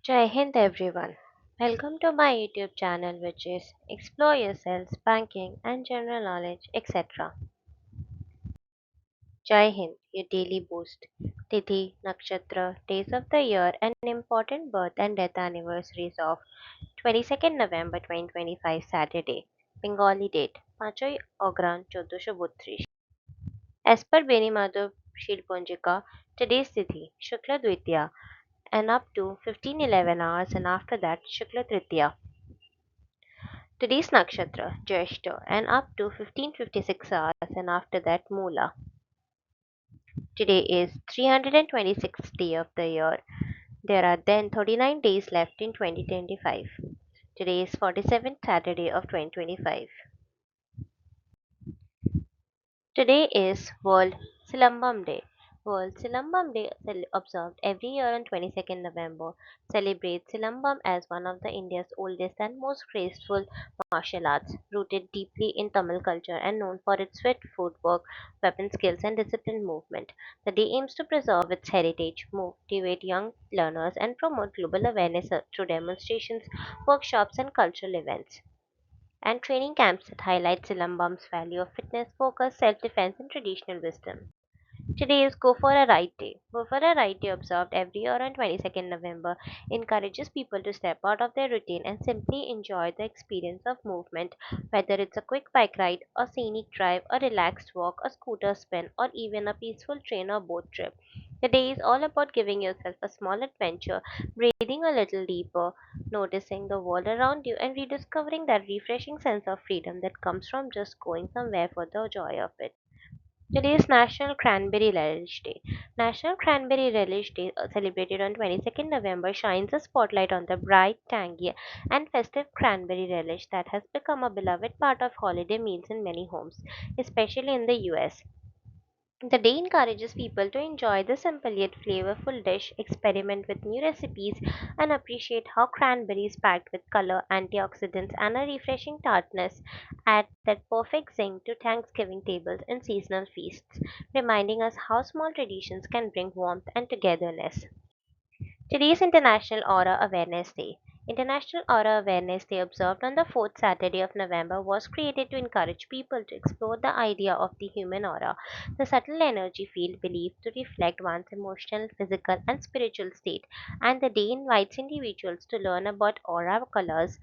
Jai Hind everyone. Welcome to my YouTube channel which is Explore Yourselves, Banking and General Knowledge etc. Jai Hind, your daily boost. Tithi, Nakshatra, days of the year and important birth and death anniversaries of 22nd November 2025 Saturday. Bengali date 5 Ogran 1432. As per Beni Madhav Shilponjika, today's Tithi, Shukla Dvitiya and up to 15:11 hours and after that Shukla Tritiya. Today's nakshatra, Jyeshta, and up to 15:56 hours and after that Mula. Today is 326th day of the year. There are then 39 days left in 2025. Today is 47th Saturday of 2025. Today is World Silambam Day. World Silambam Day, observed every year on 22nd November, celebrates Silambam as one of the India's oldest and most graceful martial arts, rooted deeply in Tamil culture and known for its swift footwork, weapon skills, and disciplined movement. The day aims to preserve its heritage, motivate young learners, and promote global awareness through demonstrations, workshops, and cultural events and training camps that highlight Silambam's value of fitness, focus, self-defense, and traditional wisdom. Today is Go for a Ride Day. Go for a Ride Day, observed every year on 22nd November, encourages people to step out of their routine and simply enjoy the experience of movement, whether it's a quick bike ride, a scenic drive, a relaxed walk, a scooter spin, or even a peaceful train or boat trip. The day is all about giving yourself a small adventure, breathing a little deeper, noticing the world around you, and rediscovering that refreshing sense of freedom that comes from just going somewhere for the joy of it. Today is National Cranberry Relish Day. National Cranberry Relish Day, celebrated on 22nd November, shines a spotlight on the bright, tangy, and festive cranberry relish that has become a beloved part of holiday meals in many homes, especially in the US. The day encourages people to enjoy the simple yet flavorful dish, experiment with new recipes, and appreciate how cranberries packed with color, antioxidants, and a refreshing tartness add that perfect zing to Thanksgiving tables and seasonal feasts, reminding us how small traditions can bring warmth and togetherness. Today is International Aura Awareness Day. International Aura Awareness Day, observed on the fourth Saturday of November, was created to encourage people to explore the idea of the human aura, the subtle energy field believed to reflect one's emotional, physical, and spiritual state. And the day invites individuals to learn about aura colors,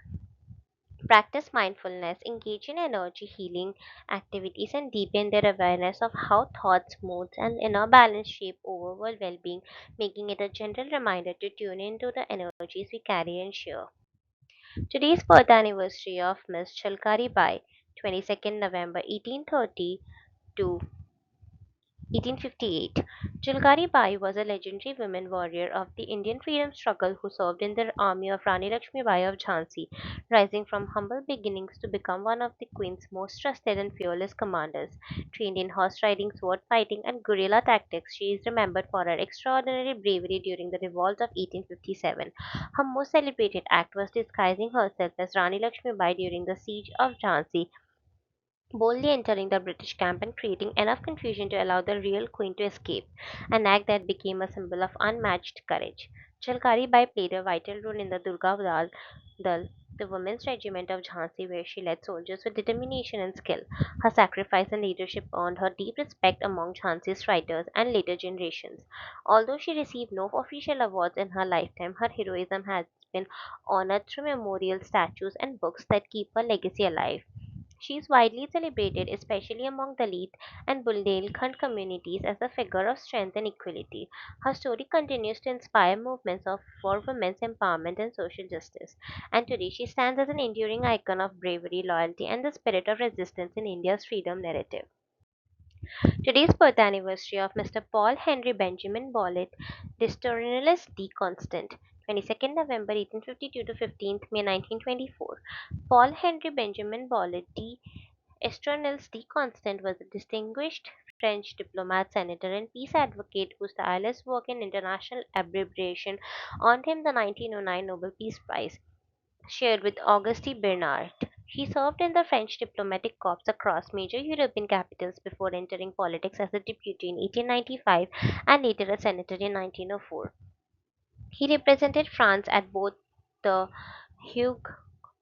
practice mindfulness, engage in energy healing activities, and deepen their awareness of how thoughts, moods, and inner balance shape overall well being, making it a gentle reminder to tune into the energies we carry and share. Today's birth anniversary of Miss Chalkari Bai, 22nd November 1830 to 1858. Chilkari Bai was a legendary woman warrior of the Indian freedom struggle who served in the army of Rani Lakshmi Bai of Jhansi, rising from humble beginnings to become one of the Queen's most trusted and fearless commanders. Trained in horse riding, sword fighting, and guerrilla tactics, she is remembered for her extraordinary bravery during the revolt of 1857. Her most celebrated act was disguising herself as Rani Lakshmi Bai during the siege of Jhansi, boldly entering the British camp and creating enough confusion to allow the real queen to escape, an act that became a symbol of unmatched courage. Chalkari Bai played a vital role in the Dal, the women's regiment of Jhansi, where she led soldiers with determination and skill. Her sacrifice and leadership earned her deep respect among Jhansi's fighters and later generations. Although she received no official awards in her lifetime, her heroism has been honored through memorial statues and books that keep her legacy alive. She is widely celebrated, especially among Dalit and Bundelkhand communities, as a figure of strength and equality. Her story continues to inspire movements for women's empowerment and social justice, and today she stands as an enduring icon of bravery, loyalty, and the spirit of resistance in India's freedom narrative. Today's birth anniversary of Mr. Paul Henry Benjamin Ballot, Distortionalist D. Constant, 22nd November 1852 to 15th May 1924. Paul Henry Benjamin Ballot D. Estronels D. Constant was a distinguished French diplomat, senator, and peace advocate whose tireless work in international arbitration earned him the 1909 Nobel Peace Prize, shared with Auguste Bernard. He served in the French diplomatic corps across major European capitals before entering politics as a deputy in 1895 and later a senator in 1904. He represented France at both the Hague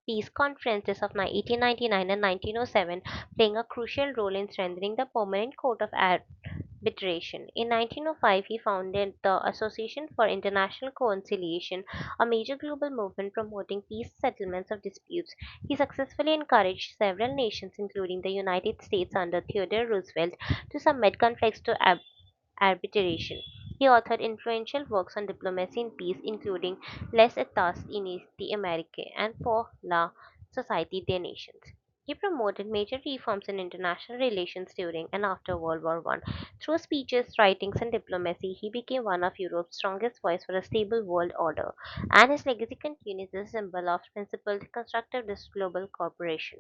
peace conferences of 1899 and 1907, playing a crucial role in strengthening the Permanent Court of Arbitration. In 1905, he founded the Association for International Conciliation, a major global movement promoting peace settlements of disputes. He successfully encouraged several nations, including the United States under Theodore Roosevelt, to submit conflicts to arbitration. He authored influential works on diplomacy and peace, including Les Etats Unis d'Amérique and Pour la Société des Nations. He promoted major reforms in international relations during and after World War I. Through speeches, writings, and diplomacy, he became one of Europe's strongest voices for a stable world order, and his legacy continues as a symbol of principled, constructive global cooperation.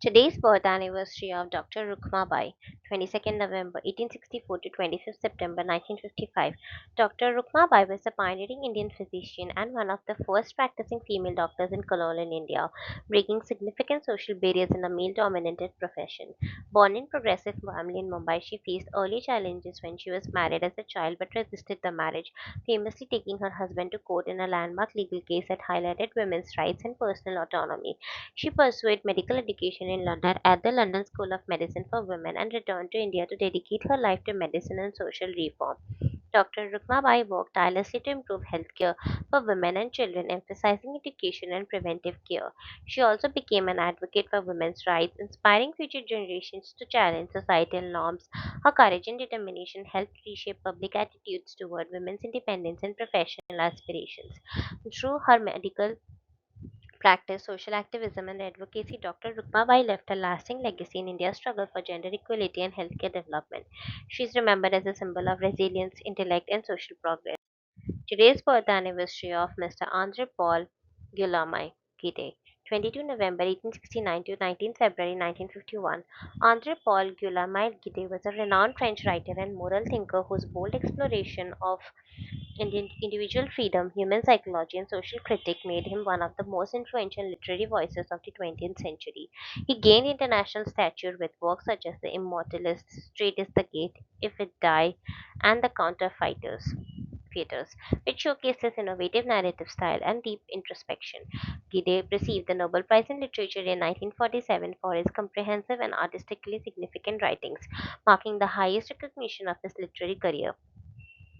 Today's birth anniversary of Dr. Rukmabai, 22nd November 1864 to 25th September 1955. Dr. Rukmabai was a pioneering Indian physician and one of the first practicing female doctors in colonial India, breaking significant social barriers in a male-dominated profession. Born in progressive family in Mumbai, she faced early challenges when she was married as a child but resisted the marriage, famously taking her husband to court in a landmark legal case that highlighted women's rights and personal autonomy. She pursued medical education in London at the London School of Medicine for Women and returned to India to dedicate her life to medicine and social reform. Dr. Rukmabai worked tirelessly to improve healthcare for women and children, emphasizing education and preventive care. She also became an advocate for women's rights, inspiring future generations to challenge societal norms. Her courage and determination helped reshape public attitudes toward women's independence and professional aspirations. Through her medical practice, social activism, and advocacy, Dr. Rukmabai left a lasting legacy in India's struggle for gender equality and healthcare development. She is remembered as a symbol of resilience, intellect, and social progress. Today's birth anniversary of Mr. Andre Paul Guillaume Guide, 22 November 1869 to 19 February 1951. Andre Paul Guillaume Guide was a renowned French writer and moral thinker whose bold exploration of individual freedom, human psychology, and social critique made him one of the most influential literary voices of the 20th century. He gained international stature with works such as The Immortalist, Straight is the Gate, If It Die, and The Counterfeiters. Theaters, which showcased his innovative narrative style and deep introspection. Gide received the Nobel Prize in Literature in 1947 for his comprehensive and artistically significant writings, marking the highest recognition of his literary career.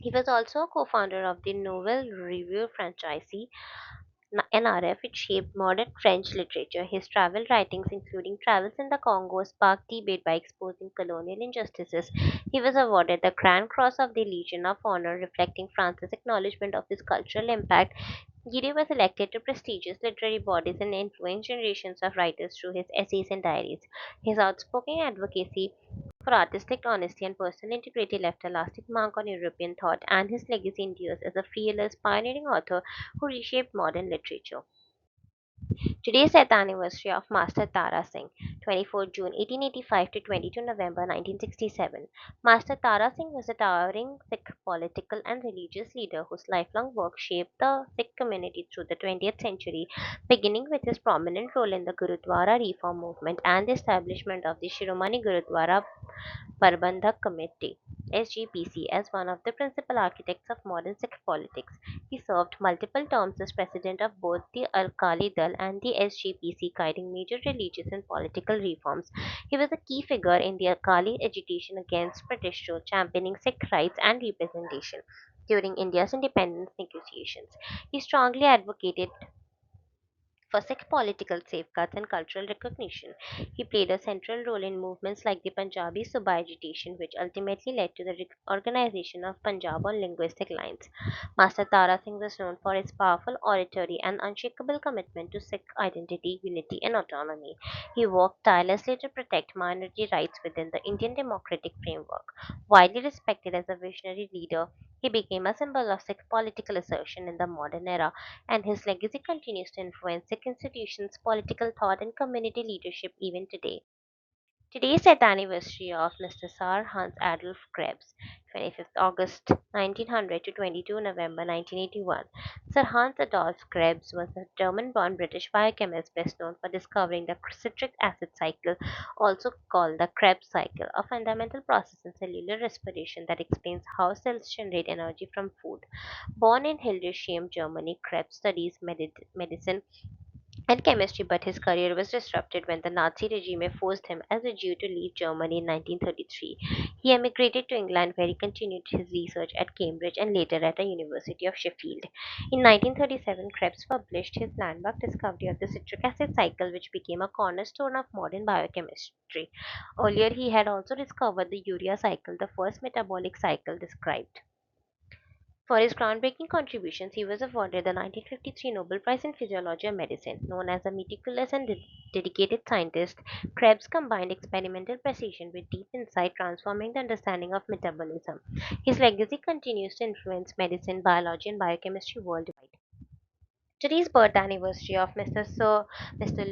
He was also a co-founder of the Novel Review franchise, NRF, which shaped modern French literature. His travel writings, including Travels in the Congo, sparked debate by exposing colonial injustices. He was awarded the Grand Cross of the Legion of Honor, reflecting France's acknowledgement of his cultural impact. Gide was elected to prestigious literary bodies and influenced generations of writers through his essays and diaries. His outspoken advocacy for artistic honesty and personal integrity left a lasting mark on European thought, and his legacy endures as a fearless, pioneering author who reshaped modern literature. Today is the anniversary of Master Tara Singh, 24 June 1885 to 22 November 1967. Master Tara Singh was a towering Sikh political and religious leader whose lifelong work shaped the Sikh community through the 20th century, beginning with his prominent role in the Gurudwara reform movement and the establishment of the Shiromani Gurudwara Prabandhak Committee (SGPC) as one of the principal architects of modern Sikh politics. He served multiple terms as president of both the Akali Dal and the SGPC, guiding major religious and political reforms. He was a key figure in the Akali agitation against British rule, championing Sikh rights and representation during India's independence negotiations. He strongly advocated for Sikh political safeguards and cultural recognition. He played a central role in movements like the Punjabi Suba agitation, which ultimately led to the organization of Punjab on linguistic lines. Master Tara Singh was known for his powerful oratory and unshakable commitment to Sikh identity, unity, and autonomy. He worked tirelessly to protect minority rights within the Indian democratic framework. Widely respected as a visionary leader, he became a symbol of Sikh political assertion in the modern era, and his legacy continues to influence Sikh institutions, political thought, and community leadership even today. Today is the anniversary of Mr. Sir Hans Adolf Krebs, 25th August 1900 to 22 November 1981. Sir Hans Adolf Krebs was a German-born British biochemist best known for discovering the citric acid cycle, also called the Krebs cycle, a fundamental process in cellular respiration that explains how cells generate energy from food. Born in Hildesheim, Germany, Krebs studies medicine and chemistry, but his career was disrupted when the Nazi regime forced him as a Jew to leave Germany in 1933. He emigrated to England where he continued his research at Cambridge and later at the University of Sheffield. In 1937, Krebs published his landmark discovery of the citric acid cycle, which became a cornerstone of modern biochemistry. Earlier, he had also discovered the urea cycle, the first metabolic cycle described. For his groundbreaking contributions, he was awarded the 1953 Nobel Prize in Physiology or Medicine. Known as a meticulous and dedicated scientist, Krebs combined experimental precision with deep insight, transforming the understanding of metabolism. His legacy continues to influence medicine, biology, and biochemistry worldwide. Today's birth anniversary of Mr.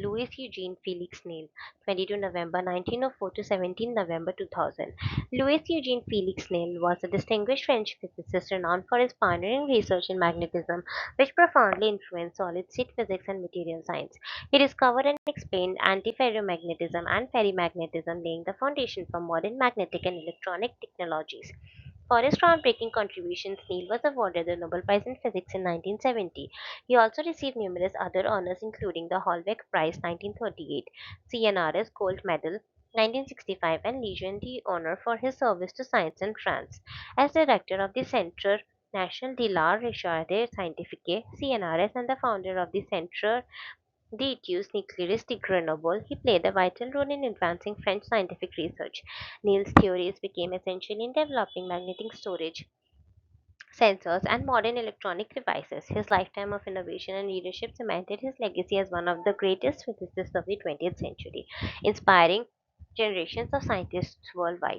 Louis Eugene Felix Neil, 22 November 1904 to 17 November 2000. Louis Eugene Felix Neil was a distinguished French physicist renowned for his pioneering research in magnetism, which profoundly influenced solid-state physics and material science. He discovered and explained antiferromagnetism and ferrimagnetism, laying the foundation for modern magnetic and electronic technologies. For his groundbreaking contributions, Neil was awarded the Nobel Prize in Physics in 1970. He also received numerous other honors, including the Holbeck Prize 1938, CNRS Gold Medal 1965, and Legion d'Honneur for his service to science in France. As director of the Centre National de la Recherche Scientifique (CNRS) and the founder of the Centre d'études nucléaires de Grenoble, he played a vital role in advancing French scientific research. Niels' theories became essential in developing magnetic storage sensors, and modern electronic devices. His lifetime of innovation and leadership cemented his legacy as one of the greatest physicists of the 20th century, inspiring generations of scientists worldwide.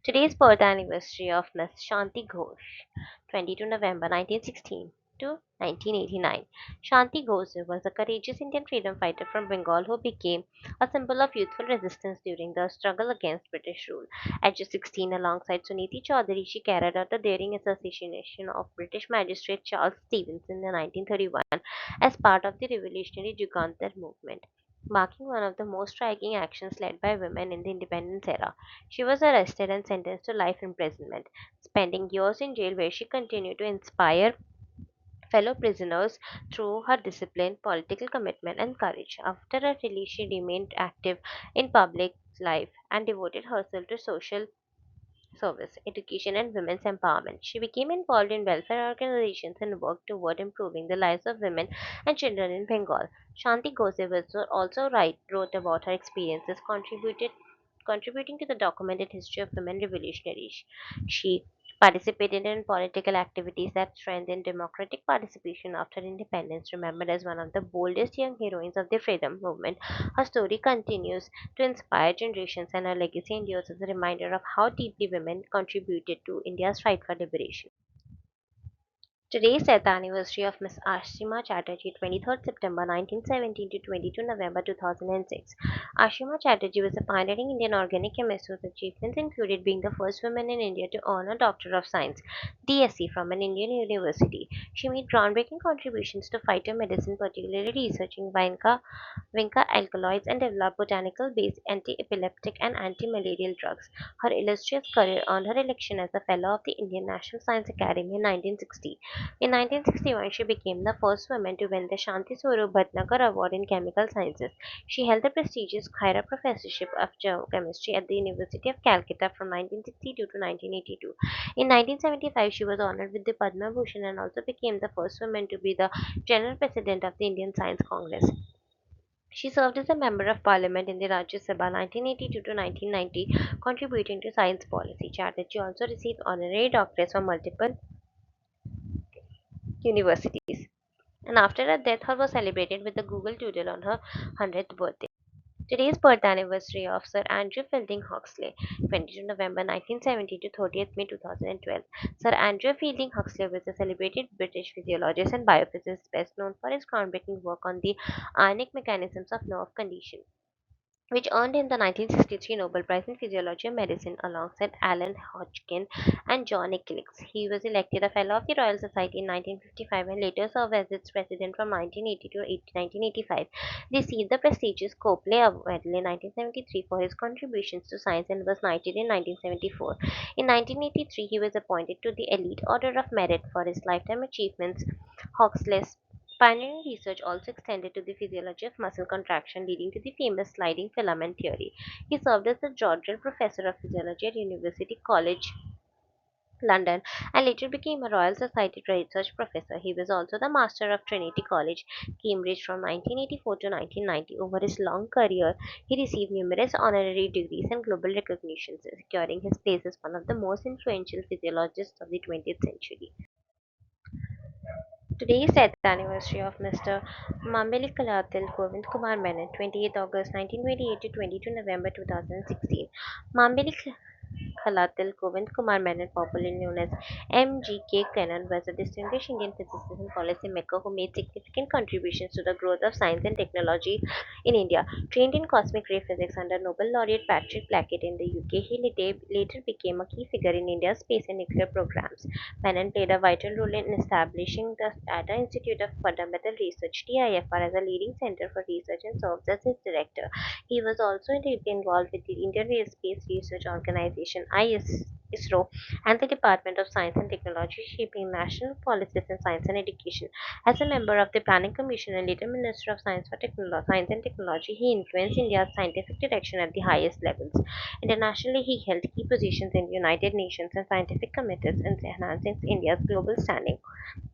Today's birth anniversary of Ms. Shanti Ghosh, 22 November 1916 to 1989. Shanti Ghosh was a courageous Indian freedom fighter from Bengal who became a symbol of youthful resistance during the struggle against British rule. At just 16, alongside Suniti Chaudhary, she carried out the daring assassination of British magistrate Charles Stephenson in 1931 as part of the revolutionary Jugantar movement, marking one of the most striking actions led by women in the independence era. She was arrested and sentenced to life imprisonment, spending years in jail where she continued to inspire fellow prisoners through her discipline, political commitment, and courage. After her release, she remained active in public life and devoted herself to social service, education, and women's empowerment. She became involved in welfare organizations and worked toward improving the lives of women and children in Bengal. Shanti Gose also wrote about her experiences, contributing to the documented history of women revolutionaries. She participated in political activities that strengthened democratic participation after independence. Remembered as one of the boldest young heroines of the freedom movement, her story continues to inspire generations, and her legacy endures as a reminder of how deeply women contributed to India's fight for liberation. Today is the anniversary of Miss Ashima Chatterjee, 23rd September 1917 to 22 November 2006. Ashima Chatterjee was a pioneering Indian organic chemist whose achievements included being the first woman in India to earn a Doctor of Science (DSc) from an Indian university. She made groundbreaking contributions to phytomedicine, particularly researching vinca alkaloids, and developed botanical-based anti-epileptic and anti-malarial drugs. Her illustrious career earned her election as a Fellow of the Indian National Science Academy in 1960. In 1961, she became the first woman to win the Shanti Swarup Bhatnagar Award in Chemical Sciences. She held the prestigious Khaira Professorship of Chemistry at the University of Calcutta from 1962 to 1982. In 1975, she was honored with the Padma Bhushan and also became the first woman to be the General President of the Indian Science Congress. She served as a member of parliament in the Rajya Sabha 1982 to 1990, contributing to science policy. Chatterjee also received honorary doctorates from multiple universities. And after her death, her was celebrated with the Google Doodle on her 100th birthday. Today's birth anniversary of Sir Andrew Fielding Huxley, 22 November 1970 to 30th May 2012. Sir Andrew Fielding Huxley was a celebrated British physiologist and biophysicist best known for his groundbreaking work on the ionic mechanisms of nerve condition. which earned him the 1963 Nobel Prize in Physiology or Medicine alongside Alan Hodgkin and John Eccles. He was elected a Fellow of the Royal Society in 1955 and later served as its president from 1980 to 1985. Received the prestigious Copley Medal in 1973 for his contributions to science and was knighted in 1974. In 1983, he was appointed to the Elite Order of Merit for his lifetime achievements. Huxley's pioneering research also extended to the physiology of muscle contraction, leading to the famous sliding filament theory. He served as the Georgian Professor of Physiology at University College London and later became a Royal Society Research Professor. He was also the Master of Trinity College, Cambridge from 1984 to 1990. Over his long career, he received numerous honorary degrees and global recognitions, securing his place as one of the most influential physiologists of the 20th century. Today is the anniversary of Mr. Mambelikalathil Govind Kumar Menon, 28th August 1928 to 22 November 2016. Kalatil Govind Kumar Menon, popularly known as MGK Kannan, was a distinguished Indian physicist and policymaker who made significant contributions to the growth of science and technology in India. Trained in cosmic ray physics under Nobel laureate Patrick Blackett in the UK, he later became a key figure in India's space and nuclear programs. Menon played a vital role in establishing the Tata Institute of Fundamental Research (TIFR) as a leading center for research and served as its director. He was also deeply involved with the Indian Space Research Organization (ISRO) and the Department of Science and Technology, shaping national policies in science and education. As a member of the Planning Commission and later Minister of Science and Technology, he influenced India's scientific direction at the highest levels. Internationally, he held key positions in the United Nations and scientific committees, enhancing India's global standing.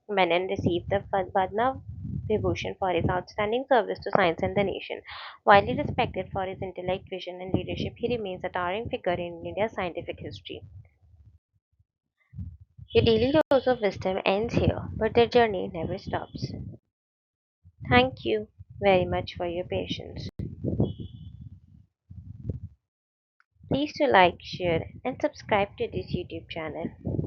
Menon received the Padma Vibhushan for his outstanding service to science and the nation. Widely respected for his intellect, vision, and leadership, he remains a towering figure in India's scientific history. Your daily dose of wisdom ends here, but their journey never stops. Thank you very much for your patience. Please to like, share, and subscribe to this YouTube channel.